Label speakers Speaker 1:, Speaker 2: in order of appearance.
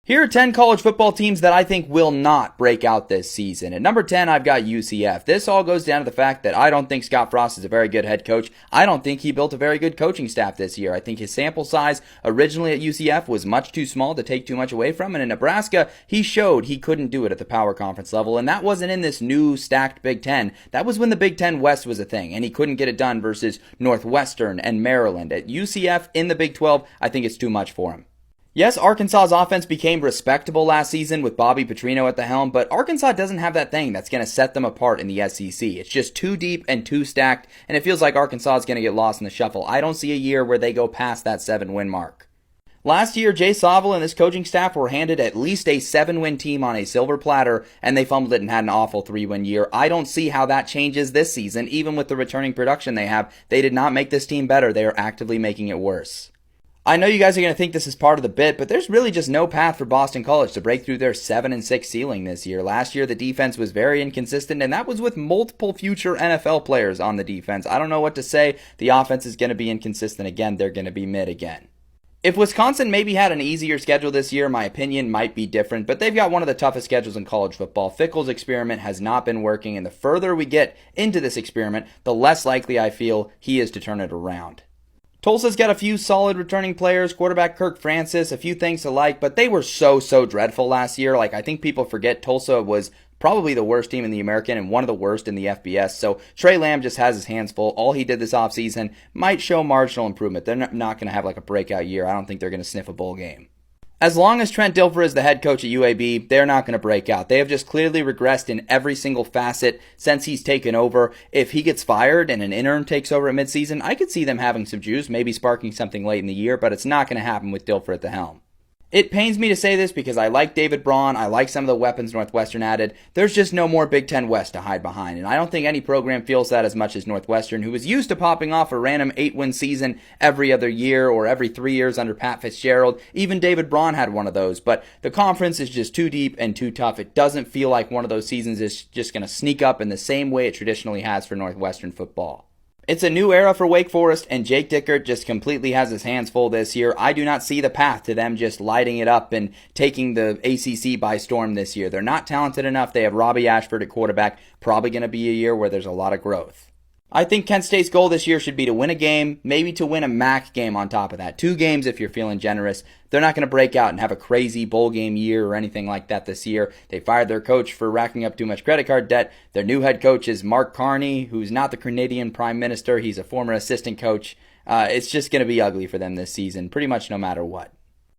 Speaker 1: Here are 10 college football teams that I think will not break out this season. At number 10, I've got UCF. This all goes down to the fact that I don't think Scott Frost is a very good head coach. I don't think he built a very good coaching staff this year. I think his sample size originally at UCF was much too small to take too much away from. And in Nebraska, he showed he couldn't do it at the power conference level. And that wasn't in this new stacked Big Ten. That was when the Big Ten West was a thing. And he couldn't get it done versus Northwestern and Maryland. At UCF in the Big 12, I think it's too much for him. Yes, Arkansas's offense became respectable last season with Bobby Petrino at the helm, but Arkansas doesn't have that thing that's going to set them apart in the SEC. It's just too deep and too stacked, and it feels like Arkansas is going to get lost in the shuffle. I don't see a year where they go past that 7-win mark. Last year, Jay Savile and his coaching staff were handed at least a 7-win team on a silver platter, and they fumbled it and had an awful 3-win year. I don't see how that changes this season, even with the returning production they have. They did not make this team better. They are actively making it worse. I know you guys are going to think this is part of the bit, but there's really just no path for Boston College to break through their 7-6 ceiling this year. Last year, the defense was very inconsistent, and that was with multiple future NFL players on the defense. I don't know what to say. The offense is going to be inconsistent again. They're going to be mid again. If Wisconsin maybe had an easier schedule this year, my opinion might be different, but they've got one of the toughest schedules in college football. Fickell's experiment has not been working, and the further we get into this experiment, the less likely I feel he is to turn it around. Tulsa's got a few solid returning players, quarterback Kirk Francis, a few things to like, but they were so dreadful last year. I think people forget Tulsa was probably the worst team in the American and one of the worst in the FBS. So Trey Lamb just has his hands full. All he did this offseason might show marginal improvement. They're not going to have a breakout year. I don't think they're going to sniff a bowl game. As long as Trent Dilfer is the head coach at UAB, they're not going to break out. They have just clearly regressed in every single facet since he's taken over. If he gets fired and an interim takes over at midseason, I could see them having some juice, maybe sparking something late in the year, but it's not going to happen with Dilfer at the helm. It pains me to say this because I like David Braun, I like some of the weapons Northwestern added. There's just no more Big Ten West to hide behind, and I don't think any program feels that as much as Northwestern, who was used to popping off a random 8-win season every other year or every 3 years under Pat Fitzgerald. Even David Braun had one of those, but the conference is just too deep and too tough. It doesn't feel like one of those seasons is just going to sneak up in the same way it traditionally has for Northwestern football. It's a new era for Wake Forest, and Jake Dickert just completely has his hands full this year. I do not see the path to them just lighting it up and taking the ACC by storm this year. They're not talented enough. They have Robbie Ashford at quarterback. Probably going to be a year where there's a lot of growth. I think Kent State's goal this year should be to win a game, maybe to win a MAC game on top of that. 2 games if you're feeling generous. They're not going to break out and have a crazy bowl game year or anything like that this year. They fired their coach for racking up too much credit card debt. Their new head coach is Mark Carney, who's not the Canadian Prime Minister. He's a former assistant coach. It's just going to be ugly for them this season, pretty much no matter what.